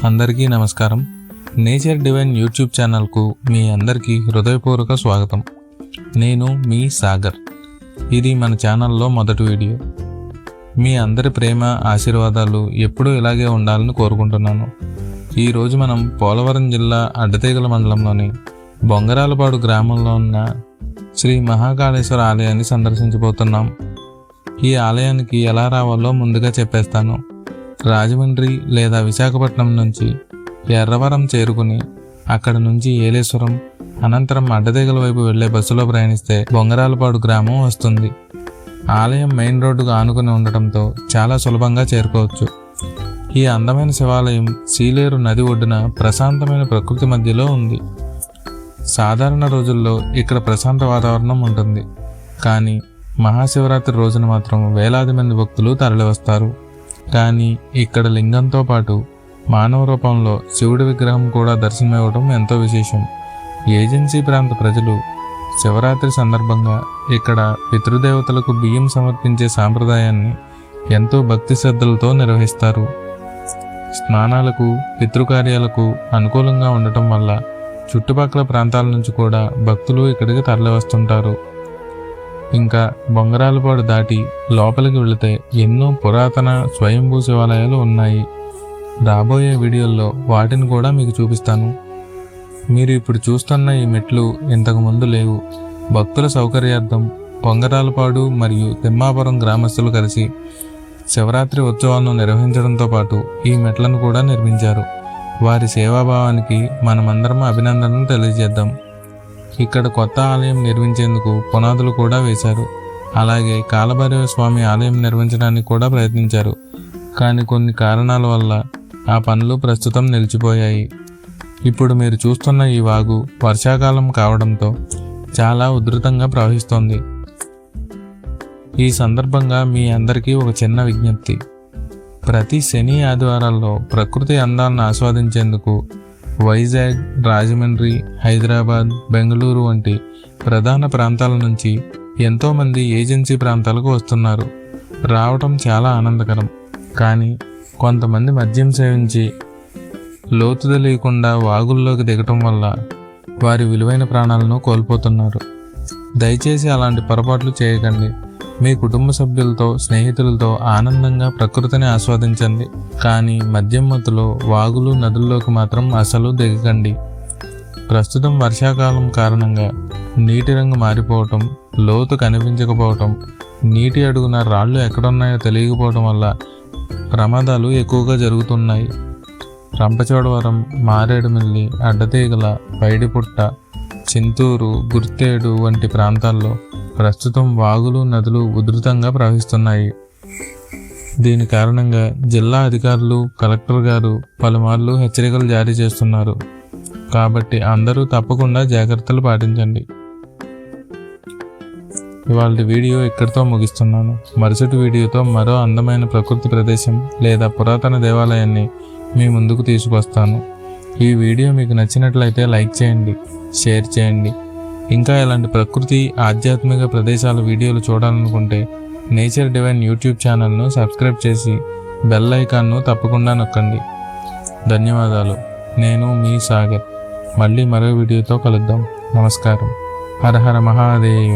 అందరికీ నమస్కారం. Nature divine YouTube ఛానల్కు మీ అందరికీ హృదయపూర్వక స్వాగతం. నేను మీ సాగర్. ఇది మన ఛానల్లో మొదటి వీడియో. మీ అందరి ప్రేమ ఆశీర్వాదాలు ఎప్పుడూ ఇలాగే ఉండాలని కోరుకుంటున్నాను. ఈరోజు మనం పోలవరం జిల్లా అడ్డతీగల మండలంలోని బొంగరాలపాడు గ్రామంలో ఉన్న శ్రీ మహాకాళేశ్వర ఆలయాన్ని సందర్శించబోతున్నాం. ఈ ఆలయానికి ఎలా రావాలో ముందుగా చెప్పేస్తాను. రాజమండ్రి లేదా విశాఖపట్నం నుంచి ఎర్రవరం చేరుకుని అక్కడ నుంచి ఏలేశ్వరం, అనంతరం అడ్డతీగల వైపు వెళ్లే బస్సులో ప్రయాణిస్తే బొంగరాలపాడు గ్రామం వస్తుంది. ఆలయం మెయిన్ రోడ్డుకు ఆనుకుని ఉండటంతో చాలా సులభంగా చేరుకోవచ్చు. ఈ అందమైన శివాలయం సీలేరు నది ఒడ్డున ప్రశాంతమైన ప్రకృతి మధ్యలో ఉంది. సాధారణ రోజుల్లో ఇక్కడ ప్రశాంత వాతావరణం ఉంటుంది, కానీ మహాశివరాత్రి రోజున మాత్రం వేలాది మంది భక్తులు తరలివస్తారు. కానీ ఇక్కడ లింగంతో పాటు మానవ రూపంలో శివుడి విగ్రహం కూడా దర్శనమివ్వడం ఎంతో విశేషం. ఏజెన్సీ ప్రాంత ప్రజలు శివరాత్రి సందర్భంగా ఇక్కడ పితృదేవతలకు బియ్యం సమర్పించే సాంప్రదాయాన్ని ఎంతో భక్తి శ్రద్ధలతో నిర్వహిస్తారు. స్నానాలకు, పితృకార్యాలకు అనుకూలంగా ఉండటం వల్ల చుట్టుపక్కల ప్రాంతాల నుంచి కూడా భక్తులు ఇక్కడికి తరలివస్తుంటారు. ఇంకా బొంగరాలపాడు దాటి లోపలికి వెళితే ఎన్నో పురాతన స్వయంభూ శివాలయాలు ఉన్నాయి. రాబోయే వీడియోల్లో వాటిని కూడా మీకు చూపిస్తాను. మీరు ఇప్పుడు చూస్తున్న ఈ మెట్లు ఇంతకు ముందు లేవు. భక్తుల సౌకర్యార్థం బొంగరాలపాడు మరియు తిమ్మాపురం గ్రామస్తులు కలిసి శివరాత్రి ఉత్సవాలను నిర్వహించడంతో పాటు ఈ మెట్లను కూడా నిర్మించారు. వారి సేవాభావానికి మనమందరం అభినందనలు తెలియజేద్దాం. ఇక్కడ కొత్త ఆలయం నిర్మించేందుకు పునాదులు కూడా వేశారు. అలాగే కాలభైరవ స్వామి ఆలయం నిర్మించడానికి కూడా ప్రయత్నించారు, కానీ కొన్ని కారణాల వల్ల ఆ పనులు ప్రస్తుతం నిలిచిపోయాయి. ఇప్పుడు మీరు చూస్తున్న ఈ వాగు వర్షాకాలం కావడంతో చాలా ఉధృతంగా ప్రవహిస్తోంది. ఈ సందర్భంగా మీ అందరికీ ఒక చిన్న విజ్ఞప్తి. ప్రతి శని ఆదివారాల్లో ప్రకృతి అందాలను ఆస్వాదించేందుకు వైజాగ్, రాజమండ్రి, హైదరాబాద్, బెంగళూరు వంటి ప్రధాన ప్రాంతాల నుంచి ఎంతోమంది ఏజెన్సీ ప్రాంతాలకు వస్తున్నారు. రావటం చాలా ఆనందకరం. కానీ కొంతమంది మద్యం సేవించి లోతు తెలియకుండా వాగుల్లోకి దిగటం వల్ల వారి విలువైన ప్రాణాలను కోల్పోతున్నారు. దయచేసి అలాంటి పొరపాట్లు చేయకండి. మీ కుటుంబ సభ్యులతో, స్నేహితులతో ఆనందంగా ప్రకృతిని ఆస్వాదించండి, కానీ మద్యం మత్తులో వాగులు, నదుల్లోకి మాత్రం అసలు దిగకండి. ప్రస్తుతం వర్షాకాలం కారణంగా నీటి రంగు మారిపోవటం, లోతు కనిపించకపోవటం, నీటి అడుగున రాళ్ళు ఎక్కడున్నాయో తెలియకపోవటం వల్ల ప్రమాదాలు ఎక్కువగా జరుగుతున్నాయి. రంపచోడవరం, మారేడుమిల్లి, అడ్డతీగల, పైడిపుట్ట, చింతూరు, గుర్తేడు వంటి ప్రాంతాల్లో ప్రస్తుతం వాగులు, నదులు ఉధృతంగా ప్రవహిస్తున్నాయి. దీని కారణంగా జిల్లా అధికారులు, కలెక్టర్ గారు పలుమార్లు హెచ్చరికలు జారీ చేస్తున్నారు. కాబట్టి అందరూ తప్పకుండా జాగ్రత్తలు పాటించండి. ఇవాళ వీడియో ఇక్కడితో ముగిస్తున్నాను. మరుసటి వీడియోతో మరో అందమైన ప్రకృతి ప్రదేశం లేదా పురాతన దేవాలయాన్ని మీ ముందుకు తీసుకొస్తాను. ఈ వీడియో మీకు నచ్చినట్లయితే లైక్ చేయండి, షేర్ చేయండి. ఇంకా ఇలాంటి ప్రకృతి, ఆధ్యాత్మిక ప్రదేశాల వీడియోలు చూడాలనుకుంటే నేచర్ డివైన్ యూట్యూబ్ ఛానల్ను సబ్స్క్రైబ్ చేసి బెల్ ఐకాన్ను తప్పకుండా నొక్కండి. ధన్యవాదాలు. నేను మీ సాగర్. మళ్ళీ మరో వీడియోతో కలుద్దాం. నమస్కారం. హర హర మహాదేవ.